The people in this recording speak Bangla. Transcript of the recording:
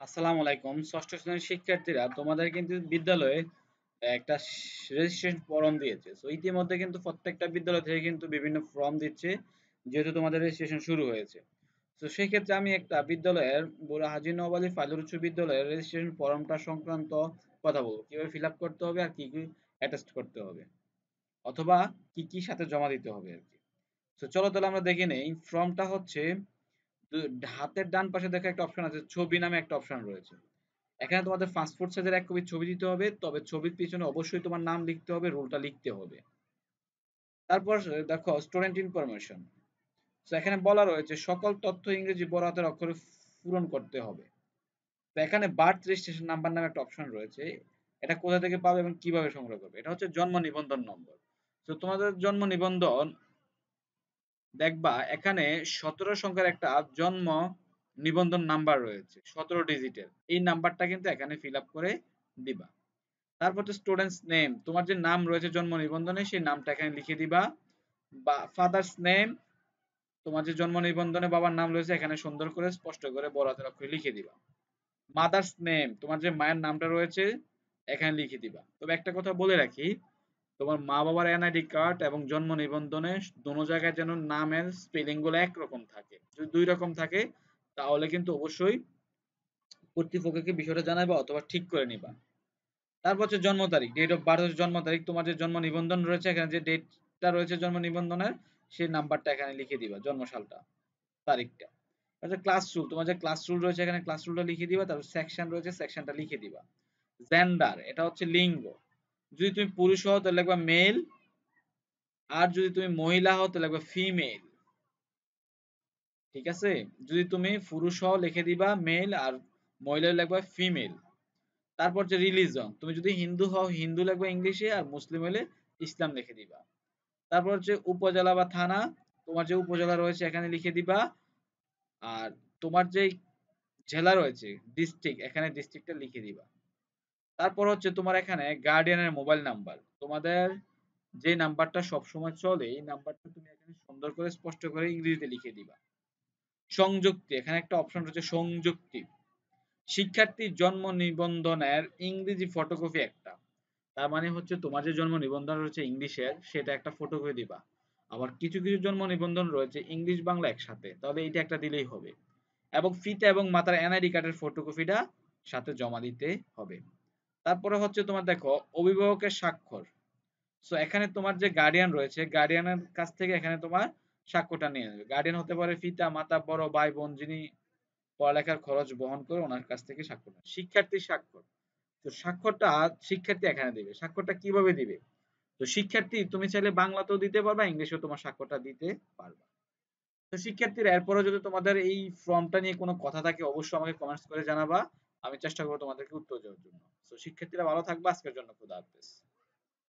আসসালামু আলাইকুম। ষষ্ঠ শ্রেণীর শিক্ষার্থীরা তোমাদের কিন্তু বিদ্যালয়ে একটা রেজিস্ট্রেশন ফর্ম দিয়েছে। সো ইতিমধ্যে কিন্তু প্রত্যেকটা বিদ্যালয় থেকে কিন্তু বিভিন্ন ফর্ম দিচ্ছে, যেহেতু তোমাদের রেজিস্ট্রেশন শুরু হয়েছে। তো সেই ক্ষেত্রে আমি একটা বিদ্যালয়ের বুড়া হাজী নওয়াব আলী ফাজল উচ্চ বিদ্যালয়ের রেজিস্ট্রেশন ফর্মটা সংক্রান্ত কথা বলবো, কিভাবে ফিল আপ করতে হবে আর কি কি অ্যাটাচ করতে হবে, অথবা কি কি সাথে জমা দিতে হবে আর কি। তো চলো তাহলে আমরা দেখে নেই। ফর্মটা হচ্ছে হাতের ডান পাশে দেখা একটা অপশন আছে, ছবি নামে একটা অপশন রয়েছে। এখানে তোমাদের পাসপোর্ট সাইজের এক কপি ছবি দিতে হবে, তবে ছবির পিছনে অবশ্যই তোমার নাম লিখতে হবে, রোলটা লিখতে হবে। তারপর দেখো স্টুডেন্ট ইনফরমেশন। তো এখানে বলা রয়েছে সকল তথ্য ইংরেজি বড় হাতের অক্ষরে পূরণ করতে হবে। তো এখানে বার্থ রেজিস্ট্রেশন নাম্বার নামে একটা অপশন রয়েছে। এটা কোথা থেকে পাবে এবং কিভাবে সংগ্রহ করবে? এটা হচ্ছে জন্ম নিবন্ধন নম্বর। তো তোমাদের জন্ম নিবন্ধন দেখবা এখানে 17 সংখ্যার একটা জন্ম নিবন্ধন নাম্বার রয়েছে, 17 ডিজিটের। এই নাম্বারটা কিন্তু এখানে ফিল আপ করে দিবা। তারপর হচ্ছে স্টুডেন্টস নেম, তোমার যে নাম রয়েছে জন্ম নিবন্ধনে সেই নামটা এখানে লিখে দিবা। বা ফাদার্স নেম, তোমার যে জন্ম নিবন্ধনে বাবার নাম রয়েছে এখানে সুন্দর করে স্পষ্ট করে বড় হাতের অক্ষরে লিখে দিবা। মাদার্স নেম, তোমার যে মায়ের নামটা রয়েছে এখানে লিখে দিবা। তবে একটা কথা বলে রাখি, তোমার মা বাবার এনআইডি কার্ড এবং জন্ম নিবন্ধনে দোনো জায়গায় যেন নামের স্পেলিং গুলো একরকম থাকে। যদি দুই রকম থাকে তাহলে কিন্তু অবশ্যই কর্তৃপক্ষকে বিষয়টা জানাবে অথবা ঠিক করে নিবা। তারপর হচ্ছে জন্ম তারিখ, ডেট অফ বার্থ হচ্ছে জন্ম তারিখ। তোমার যে জন্ম নিবন্ধন রয়েছে এখানে যে ডেটটা রয়েছে জন্ম নিবন্ধনের, সেই নাম্বারটা এখানে লিখে দিবা, জন্ম সালটা, তারিখটা। আচ্ছা, ক্লাস রুল, তোমার যে ক্লাস রুল রয়েছে এখানে ক্লাস রুলটা লিখে দিবা। তারপর সেকশন রয়েছে, সেকশনটা লিখে দিবা। জেন্ডার, এটা হচ্ছে লিঙ্গ। যদি তুমি পুরুষ হও তাহলে লিখবা মেল, আর যদি তুমি মহিলা হও তাহলে লিখবা ফিমেল। ঠিক আছে? যদি তুমি পুরুষ হও লিখে দিবা মেল, আর মহিলা লিখবা ফিমেল। তারপর যে রিলিজন, তুমি যদি হিন্দু হও হিন্দু লিখবা ইংলিশে, আর মুসলিম হলে ইসলাম লিখে দিবা। তারপর হচ্ছে উপজেলা বা থানা, তোমার যে উপজেলা রয়েছে এখানে লিখে দিবা। আর তোমার যে জেলা রয়েছে ডিস্ট্রিক্ট, এখানে ডিস্ট্রিক্টটা লিখে দিবা। তারপর হচ্ছে তোমার এখানে গার্ডিয়ানের মোবাইল নাম্বার, তোমাদের যে নাম্বারটা সবসময় চলে এই নাম্বারটা তুমি এখানে সুন্দর করে স্পষ্ট করে ইংরেজিতে লিখে দিবা। সংযুক্তি, এখানে একটা অপশন রয়েছে সংযুক্তি। শিক্ষার্থীর জন্ম নিবন্ধনের ইংরেজি ফটোকপি একটা। তার মানে হচ্ছে তোমার যে জন্ম নিবন্ধন রয়েছে ইংলিশের, সেটা একটা ফটোকপি দিবা। আবার কিছু কিছু জন্ম নিবন্ধন রয়েছে ইংলিশ বাংলা একসাথে, তবে এটা একটা দিলেই হবে। এবং পিতা এবং মাতার এনআইডি কার্ডের ফটোকপিটা সাথে জমা দিতে হবে। তারপরে হচ্ছে তোমার দেখো অভিভাবকের স্বাক্ষর। সো এখানে তোমার যে গার্ডিয়ান রয়েছে গার্ডিয়ানের কাছ থেকে এখানে তোমার স্বাক্ষরটা নিয়ে নেবে। গার্ডিয়ান হতে পারে পিতা, মাতা, বড় ভাই, বোন, যিনি পড়ালেখার খরচ বহন করে ওনার কাছ থেকে স্বাক্ষর নেবে। শিক্ষার্থীর স্বাক্ষর, তো স্বাক্ষরটা শিক্ষার্থী এখানে দিবে। স্বাক্ষরটা কিভাবে দিবে? তো শিক্ষার্থী তুমি চাইলে বাংলাতেও দিতে পারবা, ইংলিশেও তোমার স্বাক্ষরটা দিতে পারবা। তো শিক্ষার্থীরা এরপরে যদি তোমাদের এই ফর্মটা নিয়ে কোনো কথা থাকে অবশ্যই আমাকে কমেন্টস করে জানাবা। আমি চেষ্টা করবো তোমাদেরকে উত্তর দেওয়ার জন্য। তো শিক্ষার্থীরা ভালো থাকবা, আজকের জন্য খোদা হাফেজ।